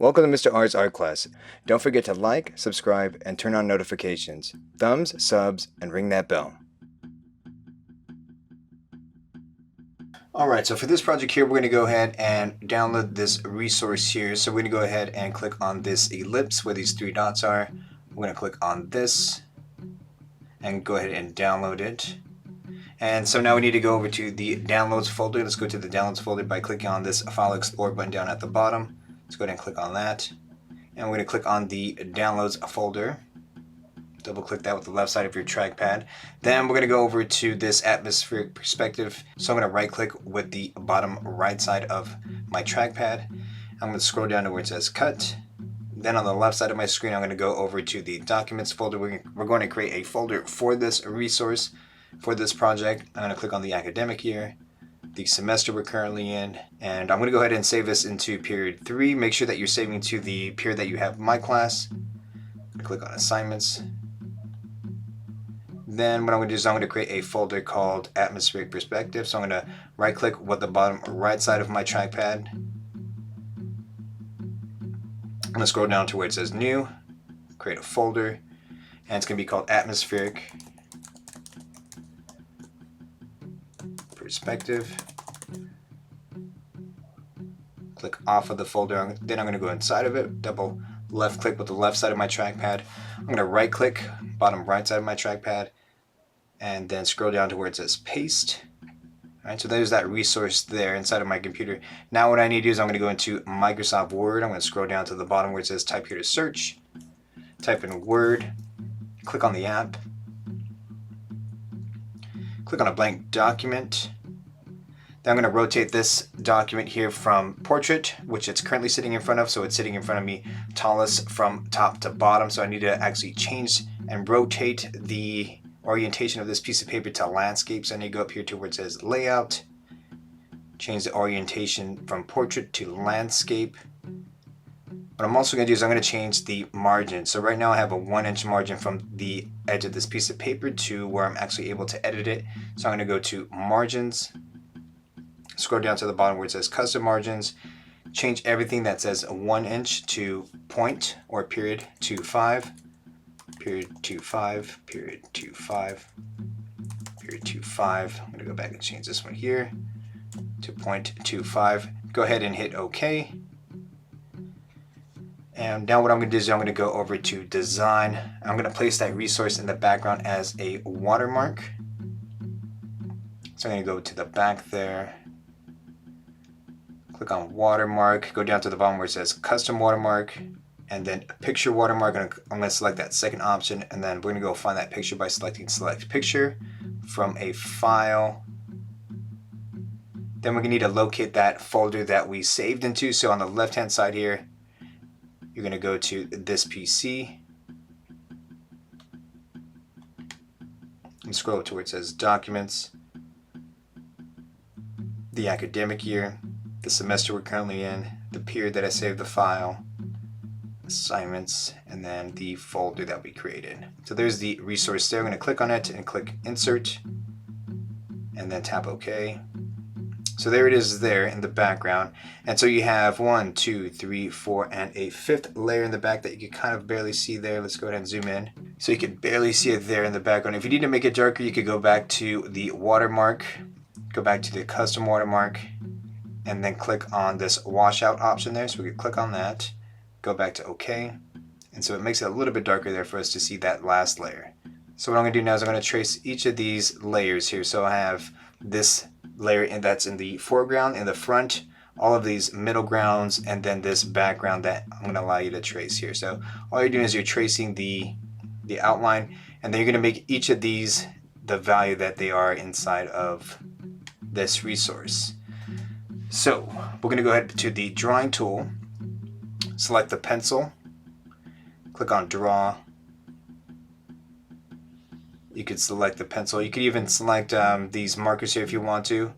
Welcome to Mr. R's art class. Don't forget to like, subscribe, and turn on notifications. Thumbs, subs, and ring that bell. Alright, so for this project here, we're going to go ahead and download this resource here. So we're going to go ahead and click on this ellipse where these three dots are. We're going to click on this and go ahead and download it. And so now we need to go over to the downloads folder. Let's go to the downloads folder by clicking on this file explorer button down at the bottom. Let's go ahead and click on that. And we're going to click on the downloads folder. Double click that with the left side of your trackpad. Then we're going to go over to this atmospheric perspective. So I'm going to right click with the bottom right side of my trackpad. I'm going to scroll down to where it says cut. Then on the left side of my screen, I'm going to go over to the documents folder. We're going to create a folder for this resource, for this project. I'm going to click on the academic year, the semester we're currently in, and I'm going to go ahead and save this into period 3. Make sure that you're saving to the period that you have my class. Click on assignments. Then what I'm going to do is I'm going to create a folder called atmospheric perspective. So I'm going to right click with the bottom right side of my trackpad. I'm going to scroll down to where it says new, create a folder, and it's going to be called atmospheric perspective. Click off of the folder, then I'm going to go inside of it, double left click with the left side of my trackpad. I'm going to right click, bottom right side of my trackpad, and then scroll down to where it says paste. Alright, so there's that resource there inside of my computer. Now what I need to do is I'm going to go into Microsoft Word. I'm going to scroll down to the bottom where it says type here to search. Type in Word, click on the app, click on a blank document. Then I'm going to rotate this document here from portrait, which it's currently sitting in front of, so it's sitting in front of me tallest from top to bottom. So I need to actually change and rotate the orientation of this piece of paper to landscape. So I need to go up here to where it says layout, change the orientation from portrait to landscape. What I'm also going to do is I'm going to change the margin. So right now I have a 1-inch margin from the edge of this piece of paper to where I'm actually able to edit it. So I'm going to go to margins, scroll down to the bottom where it says custom margins, change everything that says 1 inch to point or period 2.5, period 2.5, period 2.5, period 2.5. I'm going to go back and change this one here to 0.25. Go ahead and hit OK. And now what I'm going to do is I'm going to go over to design. I'm going to place that resource in the background as a watermark. So I'm going to go to the back there. Click on watermark, go down to the bottom where it says custom watermark, and then picture watermark. I'm going to select that second option, and then we're going to go find that picture by selecting select picture from a file. Then we're going to need to locate that folder that we saved into. So on the left hand side here, you're going to go to this PC and scroll to where it says documents, the academic year, the semester we're currently in, the period that I saved the file, assignments, and then the folder that we created. So there's the resource there. I'm going to click on it and click insert and then tap OK. So there it is there in the background. And so you have 1, 2, 3, 4, and a 5th layer in the back that you can kind of barely see there. Let's go ahead and zoom in. So you can barely see it there in the background. If you need to make it darker, you could go back to the watermark, go back to the custom watermark, and then click on this washout option there. So we could click on that, go back to OK. And so it makes it a little bit darker there for us to see that last layer. So what I'm going to do now is I'm going to trace each of these layers here. So I have this layer that's in the foreground, in the front, all of these middle grounds, and then this background that I'm going to allow you to trace here. So all you're doing is you're tracing the outline, and then you're going to make each of these the value that they are inside of this resource. So we're going to go ahead to the drawing tool, select the pencil, click on draw. You could select the pencil. You could even select these markers here if you want to.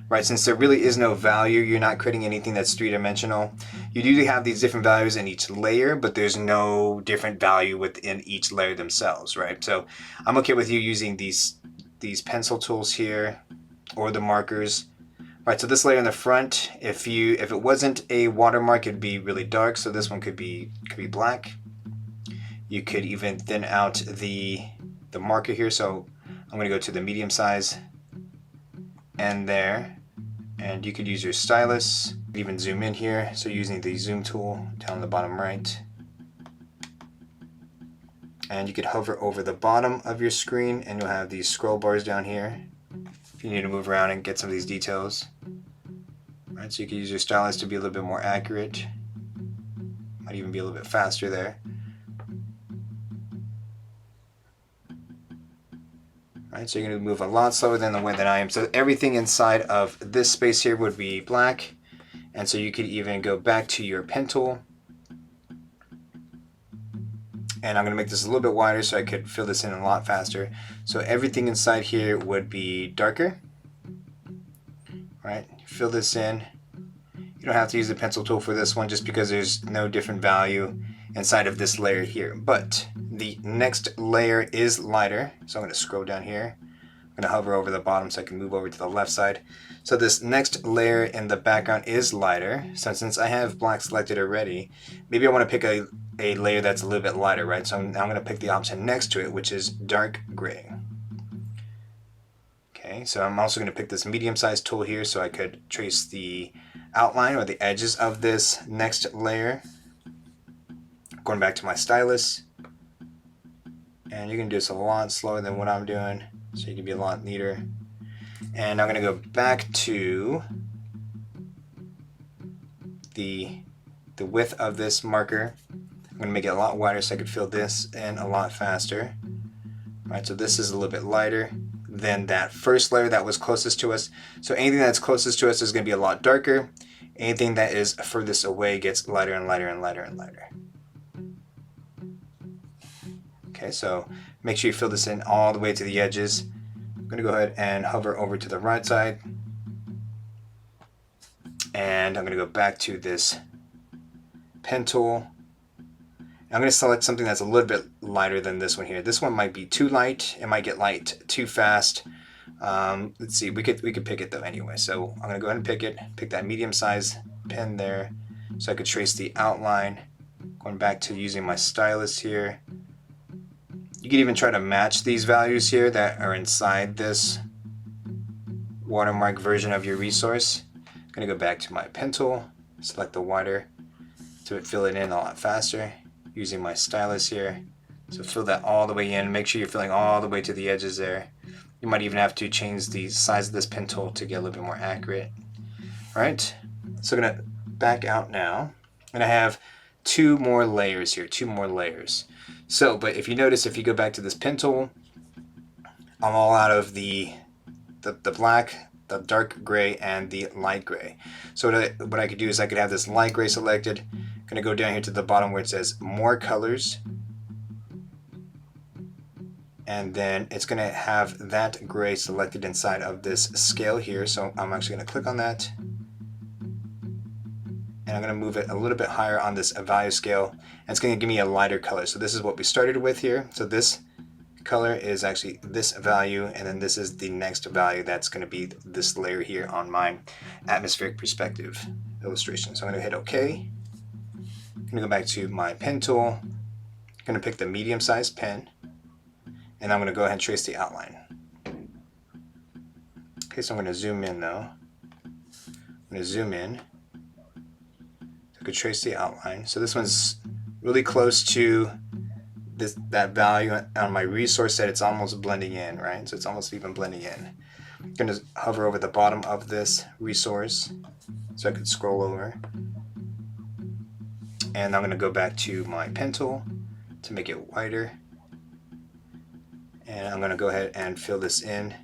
Right, since there really is no value, you're not creating anything that's three-dimensional. You do have these different values in each layer, but there's no different value within each layer themselves, right? So I'm okay with you using these pencil tools here or the markers. Right, so this layer in the front, if it wasn't a watermark, it'd be really dark. So this one could be black. You could even thin out the marker here. So I'm going to go to the medium size and there, and you could use your stylus. Even zoom in here. So using the zoom tool down the bottom right, and you could hover over the bottom of your screen, and you'll have these scroll bars down here. If you need to move around and get some of these details. Right, so you can use your stylus to be a little bit more accurate. Might even be a little bit faster there. Right, so you're going to move a lot slower than the way that I am. So everything inside of this space here would be black. And so you could even go back to your pen tool. And I'm going to make this a little bit wider so I could fill this in a lot faster. So everything inside here would be darker. Right, fill this in. You don't have to use the pencil tool for this one just because there's no different value inside of this layer here. But the next layer is lighter. So I'm going to scroll down here. I'm going to hover over the bottom so I can move over to the left side. So this next layer in the background is lighter. So since I have black selected already, maybe I want to pick a layer that's a little bit lighter, right? So now I'm going to pick the option next to it, which is dark gray. Okay, so I'm also going to pick this medium-sized tool here so I could trace the outline or the edges of this next layer. Going back to my stylus, and you can do this a lot slower than what I'm doing, so you can be a lot neater. And I'm going to go back to the width of this marker. I'm going to make it a lot wider so I could fill this in a lot faster. All right, so this is a little bit lighter than that first layer that was closest to us. So anything that's closest to us is going to be a lot darker. Anything that is furthest away gets lighter and lighter and lighter and lighter. Okay, so make sure you fill this in all the way to the edges. I'm going to go ahead and hover over to the right side. And I'm going to go back to this pen tool. I'm going to select something that's a little bit lighter than this one here. This one might be too light. It might get light too fast. Let's see, we could pick it though anyway. So I'm going to go ahead and pick it. Pick that medium size pen there so I could trace the outline. Going back to using my stylus here. You can even try to match these values here that are inside this watermark version of your resource. I'm going to go back to my pen tool, select the wider to fill it in a lot faster. Using my stylus here. So fill that all the way in. Make sure you're filling all the way to the edges there. You might even have to change the size of this pen tool to get a little bit more accurate. Alright, so I'm going to back out now. And I have two more layers here, two more layers. So, but if you notice, if you go back to this pen tool, I'm all out of the black, the dark gray, and the light gray. So what I could do is I could have this light gray selected. I'm going to go down here to the bottom where it says more colors, and then it's going to have that gray selected inside of this scale here. So I'm actually going to click on that, and I'm going to move it a little bit higher on this value scale, and it's going to give me a lighter color. So this is what we started with here. So this color is actually this value, and then this is the next value that's going to be this layer here on my atmospheric perspective illustration. So I'm going to hit OK. I'm going to go back to my pen tool. I'm going to pick the medium-sized pen, and I'm going to go ahead and trace the outline. Okay, so I'm going to zoom in though. I'm going to zoom in. So I could trace the outline. So this one's really close to that value on my resource set. It's almost blending in, right? So it's almost even blending in. I'm going to hover over the bottom of this resource so I could scroll over. And I'm going to go back to my pen tool to make it wider. And I'm going to go ahead and fill this in.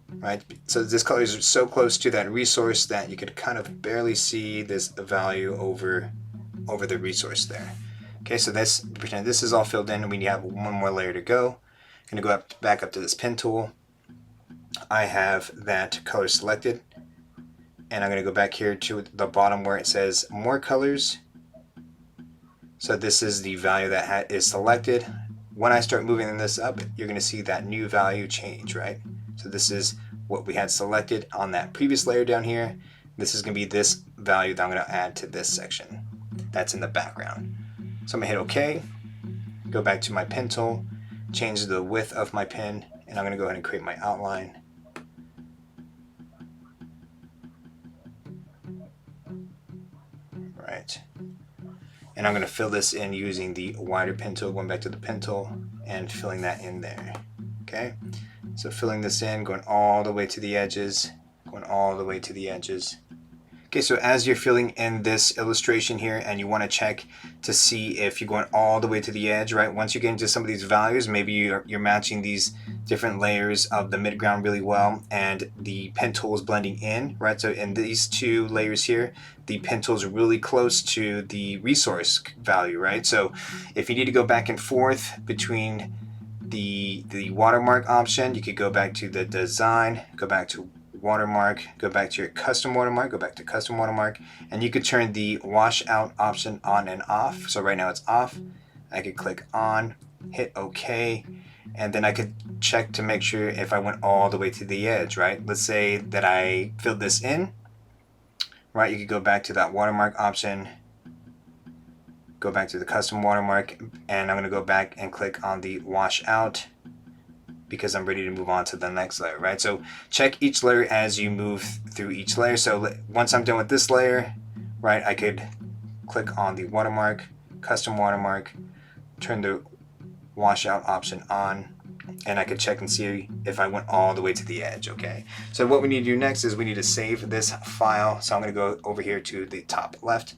Right? So this color is so close to that resource that you could kind of barely see this value over the resource there. Okay, so pretend this is all filled in, and we have one more layer to go. I'm going to go back up to this pen tool. I have that color selected. And I'm going to go back here to the bottom where it says more colors. So this is the value that is selected. When I start moving this up, you're going to see that new value change, right? So this is what we had selected on that previous layer down here. This is going to be this value that I'm going to add to this section that's in the background. So I'm going to hit OK, go back to my pen tool, change the width of my pen, and I'm going to go ahead and create my outline. Right. And I'm going to fill this in using the wider pen tool, going back to the pen tool and filling that in there. Okay, so filling this in, going all the way to the edges, going all the way to the edges. Okay, so as you're filling in this illustration here and you want to check to see if you're going all the way to the edge, right? Once you get into some of these values, maybe you're matching these different layers of the midground really well and the pen tool is blending in, right? So in these two layers here, the pen tool is really close to the resource value, right? So if you need to go back and forth between the watermark option, you could go back to the design, go back to watermark, go back to your custom watermark, go back to custom watermark, and you could turn the wash out option on and off. So right now it's off. I could click on, hit OK, and then I could check to make sure if I went all the way to the edge, right? Let's say that I filled this in, right? You could go back to that watermark option, go back to the custom watermark, and I'm going to go back and click on the wash out because I'm ready to move on to the next layer, right? So check each layer as you move through each layer. So once I'm done with this layer, right, I could click on the watermark, custom watermark, turn the wash out option on, and I could check and see if I went all the way to the edge, okay? So what we need to do next is we need to save this file. So I'm going to go over here to the top left,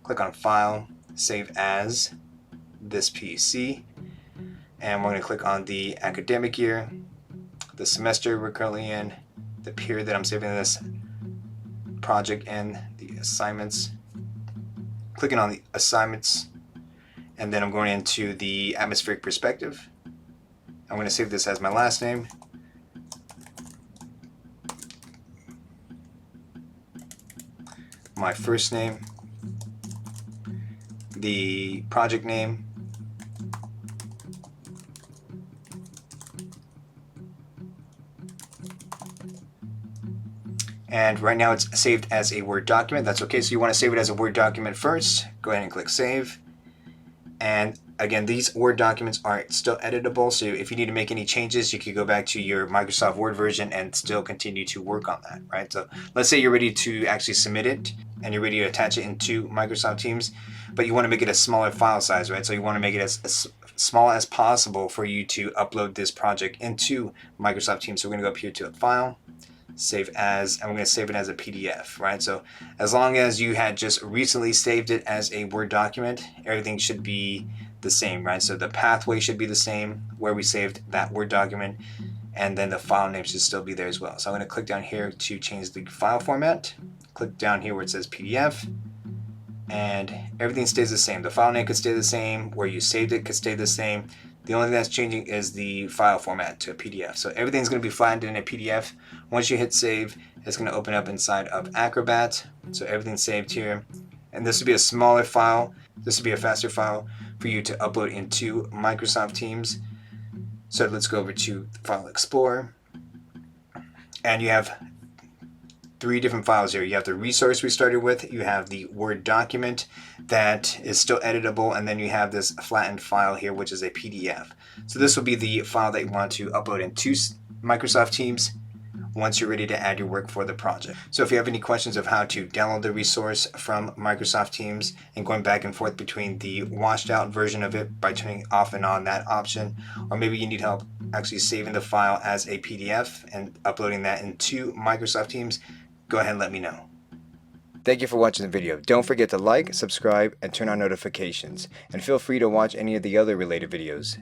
click on File, Save As, this PC, and we're going to click on the academic year, the semester we're currently in, the period that I'm saving this project in, the assignments, clicking on the assignments, and then I'm going into the atmospheric perspective. I'm going to save this as my last name, my first name, the project name, and right now it's saved as a Word document. That's okay. So you want to save it as a Word document first. Go ahead and click Save. And again, these Word documents are still editable, so if you need to make any changes, you can go back to your Microsoft Word version and still continue to work on that, right? So let's say you're ready to actually submit it and you're ready to attach it into Microsoft Teams, but you want to make it a smaller file size, right? So you want to make it as small as possible for you to upload this project into Microsoft Teams. So we're going to go up here to File, Save As, and we're going to save it as a PDF, right? So as long as you had just recently saved it as a Word document, everything should be the same, right? So the pathway should be the same where we saved that Word document, and then the file name should still be there as well. So I'm going to click down here to change the file format, click down here where it says PDF, and everything stays the same. The file name could stay the same, where you saved it could stay the same. The only thing that's changing is the file format to a PDF. So everything's going to be flattened in a PDF. Once you hit save, it's going to open up inside of Acrobat. So everything's saved here. And this will be a smaller file. This will be a faster file for you to upload into Microsoft Teams. So let's go over to File Explorer. And you have three different files here. You have the resource we started with, you have the Word document that is still editable, and then you have this flattened file here, which is a PDF. So this will be the file that you want to upload into Microsoft Teams once you're ready to add your work for the project. So if you have any questions of how to download the resource from Microsoft Teams and going back and forth between the washed out version of it by turning off and on that option, or maybe you need help actually saving the file as a PDF and uploading that into Microsoft Teams, go ahead and let me know. Thank you for watching the video. Don't forget to like, subscribe, and turn on notifications. And feel free to watch any of the other related videos.